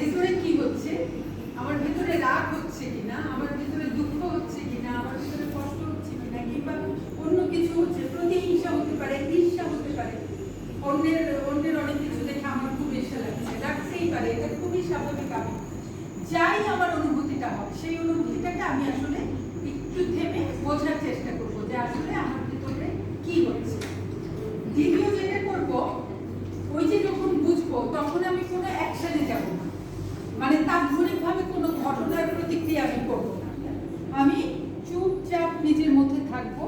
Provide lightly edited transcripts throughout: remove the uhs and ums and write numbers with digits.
ভেতরে কি হচ্ছে, আমার ভেতরে রাগ হচ্ছে কিনা, আমার ভেতরে দুঃখ হচ্ছে কিনা, আমার ভেতরে কষ্ট হচ্ছে কিনা, কিংবা অন্য কিছু হচ্ছে, প্রতিহিংসা হতে পারে, ঈর্ষা হতে পারে, অন্যের অনেক কিছু দেখে আমার খুব ঈর্ষা লাগছে, লাগতেই পারে, এটা খুবই স্বাভাবিক। আমি যাই আমার অনুভূতিটা হবে, সেই অনুভূতিটাকে আমি আসলে একটু থেমে বোঝার চেষ্টা করবো যে আসলে আমার ভিতরে কি হচ্ছে। দ্বিতীয় যেটা করবো, ওই যে যখন বুঝবো তখন আমি কোনো অ্যাকশনে যাব না, মানে তাৎক্ষণিকভাবে কোনো ঘটনার প্রতিক্রিয়া আমি করবো না। আমি চুপচাপ নিজের মধ্যে থাকবো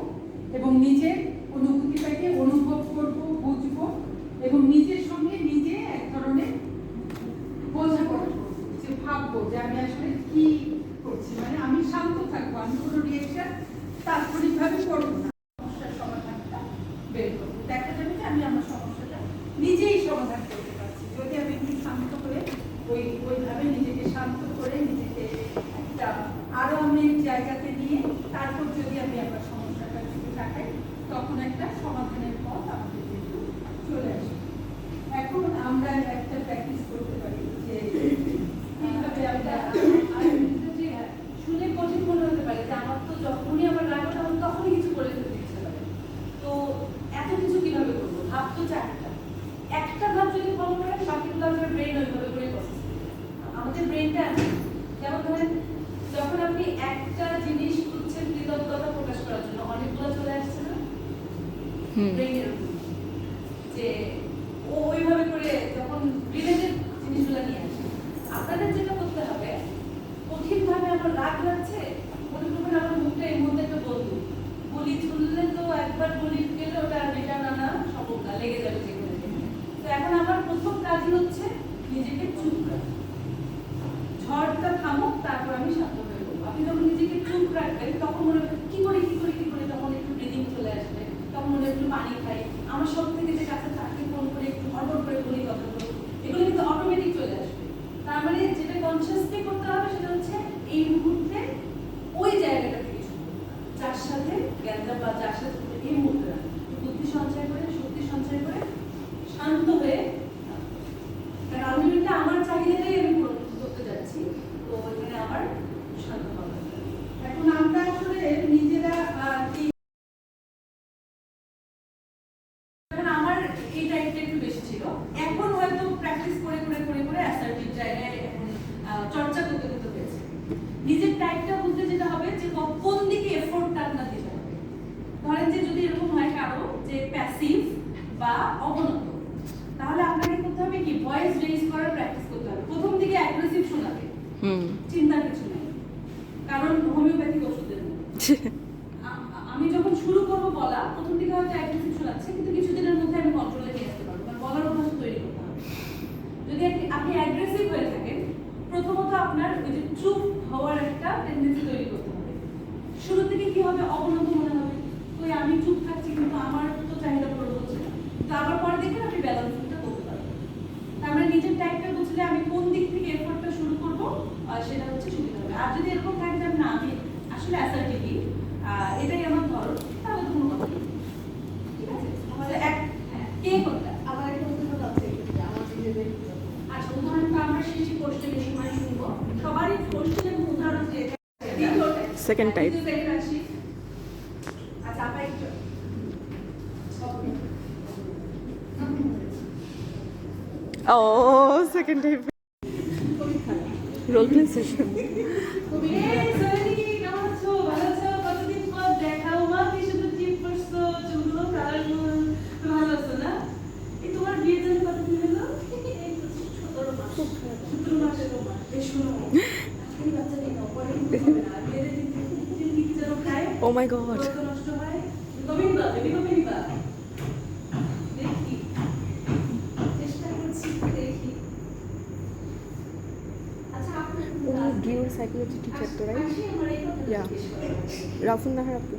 এবং নিজের অনুভূতিটাকে অনুভব করব, বুঝবো এবং নিজের সঙ্গে নিজে এক ধরনের বোঝাপড়া করবো, যে ভাববো যে আমি আসলে কি করছি, মানে আমি শান্ত থাকবো, আমি কোনো রিয়েকশন তাৎক্ষণিকভাবে করবো না, সমস্যার সমাধানটা বের করবো। দেখা যাবে যে আমি আমার সমস্যাটা নিজেই সমাধান করতে পারছি যদি আমি একটু শান্ত করে ওইভাবে নিজেকে শান্ত করে নিজেকে একটা আরামের জায়গাতে নিয়ে তারপর যদি আমি আমার সমস্যাটা দিকে তাকাই, তখন একটা সমাধানের পথ আমাদের কিন্তু চলে আসে। এখন আমরা একটা প্র্যাকটিস করতে পারি যে কিভাবে আমরা শুনে কঠিন মনে হতে পারে যে আমার তো যখনই আমার রাগ ওঠে আমার তখনই কিছু করে ফেলতে ইচ্ছে করে। তো এত কিছু কিভাবে করবো? ভাব তো চারটা, একটা ভাব যদি ফলো করেন বাকিগুলো আমাদের ব্রেন ওইভাবে করে প্রসেস করে। আমাদের ব্রেনটা যেমন ধরেন যখন আপনি একটা জিনিস খুঁজছেন কৃতজ্ঞতা প্রকাশ করার জন্য, অনেকগুলো চলে আসছে না ব্রেনের, যে ও ওইভাবে করে যখন রিলেটেড জিনিসগুলো নিয়ে আসে। আপনাদের যেটা করতে হবে, কঠিনভাবে আমার রাগ লাগছে, মনে করবেন আমার মুখটা এই মুহূর্তে একটা বন্ধু, গুলি ছুড়লে তো একবার গুলি গেলে ওটা রিটার্ন আনা সম্ভব না, লেগে যাবে যেখানে। তো এখন আমার প্রথম কাজই হচ্ছে নিজেকে চুপ রাখা, ঝড়টা থামুক, তারপর আমি শান্ত হয়ে বলবো। আপনি যখন নিজেকে চুপ রাখবেন তখন মনে হবে কি করে তখন একটু ব্রিদিং চলে আসবে, তখন মনে একটু পানি খাই, আমার সব থেকে যে কাছে তাকে ফোন করে একটু হড়বড় করে বলি কথা বলবো, এগুলো কিন্তু অটোমেটিক চলে আসবে। তার মানে যেটা কনসিয়াসলি করতে হবে সেটা হচ্ছে এই মুহূর্তে ওই জায়গাটা থেকে শুরু, যার সাথে জ্ঞানটা বা যার সাথে এই মুহূর্তে বুদ্ধি সঞ্চয় করে, শক্তি সঞ্চয় করে শান্ত হয়ে, কারণ আলটিমেটলি আমার চাহিদাটাই আমি পূরণ করতে যাচ্ছি, তো ওইখানে আমার শান্ত হবে। এখন আমরা আসলে নিজেরা আমার এই টাইপটা একটু বেশি ছিল, এখন হয়তো প্র্যাকটিস করে করে করে করে অ্যাসার্টিভ জায়গায় এখন চর্চা করতে করতে হয়েছে। নিজের টাইপটা বলতে যেটা হবে যে কোন দিকে এফোর্টটা আপনার দিতে হবে। ধরেন যে যদি এরকম হয় কারো যে প্যাসিভ বা অবনত, তাহলে আপনাকে করতে হবে কি ভয়েস রেইজ করার প্র্যাকটিস করতে হবে। প্রথম দিকে অ্যাগ্রেসিভ শোনাবে, চিন্তার কিছু নেই, কারণ হোমিওপ্যাথিক ওষুধের আমি যখন শুরু করবো বলা, প্রথম দিকে হয়তো অ্যাগ্রেসিভ শোনাচ্ছে, কিন্তু কিছুদিনের মধ্যে আমি কন্ট্রোলে নিয়ে আসতে পারবো, কারণ বলার অভ্যাস তৈরি করতে হবে। যদি আপনি অ্যাগ্রেসিভ হয়ে থাকেন, প্রথমত আপনার ওই যে চুপ হওয়ার একটা টেন্ডেন্সি তৈরি করতে হবে। শুরুর দিকে কি হবে, অবনত মনে হবে, ওই আমি চুপ থাকছি কিন্তু আমার তো চাহিদা পূরণ হচ্ছে না, তো আবার পরে দেখবেন আপনি ব্যালেন্সিংটা করতে পারবেন। তার মানে নিজের টাইপটা বুঝলে আমি কোন দিক থেকে এফোর্টটা শুরু করবো সেটা হচ্ছে সুবিধা হবে। আর যদি এরকম থাকে যে না আমি আসলে অ্যাসার্টিভলি এটাই আমার ধরন, তাহলে তো কোনো কথা নেই। ঠিক আছে, আমাদের কে কোনটা আমার একটা উদাহরণ আছে, আমার নিজেদের। আচ্ছা, উদাহরণটা আমরা শেষে কোশ্চেনের সময় শুনবো। সবারই কোশ্চেন এবং উদাহরণ দিয়ে সেকেন্ড টাইপ। আচ্ছা, আমরা একটু Oh, second type. Role play session. Oh my god. Your psychology teacher to right? Yeah. Rafun Nahar Apu.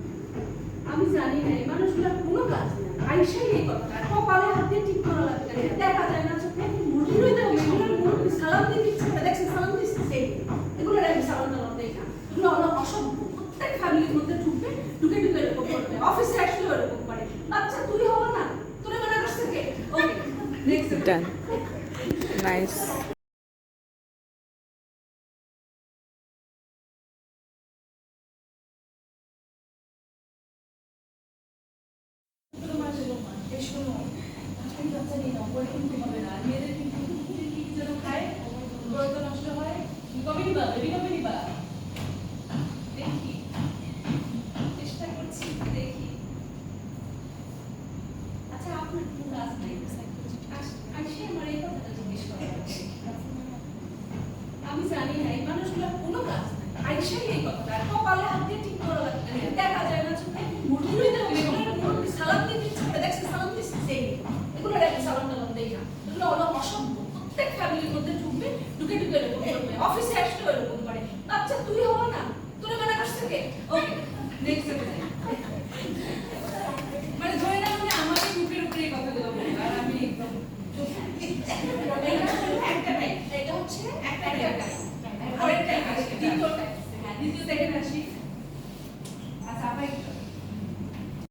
আমি জানি না এই মানুষগুলো কোনো কাজ না, আইসাই এই কথা কপালে হাত দিয়ে ঠিক করা লাগবে, দেখা যায় না চোখে মুরগি রইতে হবে, এগুলো সালাম দিয়ে দিচ্ছে, দেখছেন সালাম দিচ্ছে, এগুলো আমি সালাম টালাম দেই না, এগুলো হলো অসভ্য। প্রত্যেক ফ্যামিলির মধ্যে ঢুকে ঢুকে ঢুকে এরকম করবে, অফিসে আসলে এরকম করে, বাচ্চা তুই হবো না, তোরে মনে করছে কে? ওকে, নেক্সট Done. Nice. জানি নম্বর কিন্তু হবে না। আর মেয়েদের কিন্তু কি যেন খায়, বড় নষ্ট হয়। কবে নিবা? বেবি কবে নিবা? দেখি, চেষ্টা করছি, দেখি। আচ্ছা, আপনার কোনো কাজ নাই? আসে আমার এই কথাটা জিজ্ঞেস করা আছে। আমি জানি না এই মানুষগুলোর কোনো কাজ নাই। আইসাই এই কথাটা কপালে হাত দিয়ে ঠিক করা লাগবে। দেখা যায় না চোখে মুরগিতে মুরগি সালাম দিতে ইচ্ছে করে, দেখছে সালাম দিচ্ছে সেই এগুলো একটা সালাম টালাম দেই না। এগুলো হলো অসভ্য। প্রত্যেক ফ্যামিলির মধ্যে ঢুকবে, ঢুকে ঢুকে এরকম করবে। অফিসে আসলেও এরকম করে। বাচ্চা তুই হবো না, তোর মানা কাছ থেকে ওকে নেক্সট মানে ধরে না মানে আমাকে বুকের উপরে এই কথাগুলো বলবে আর আমি একদম একটা নাই, এটা হচ্ছে একটা পরের টাইম আসে দ্বিতীয় টাইম। হ্যাঁ, দ্বিতীয় টাইমে আসি।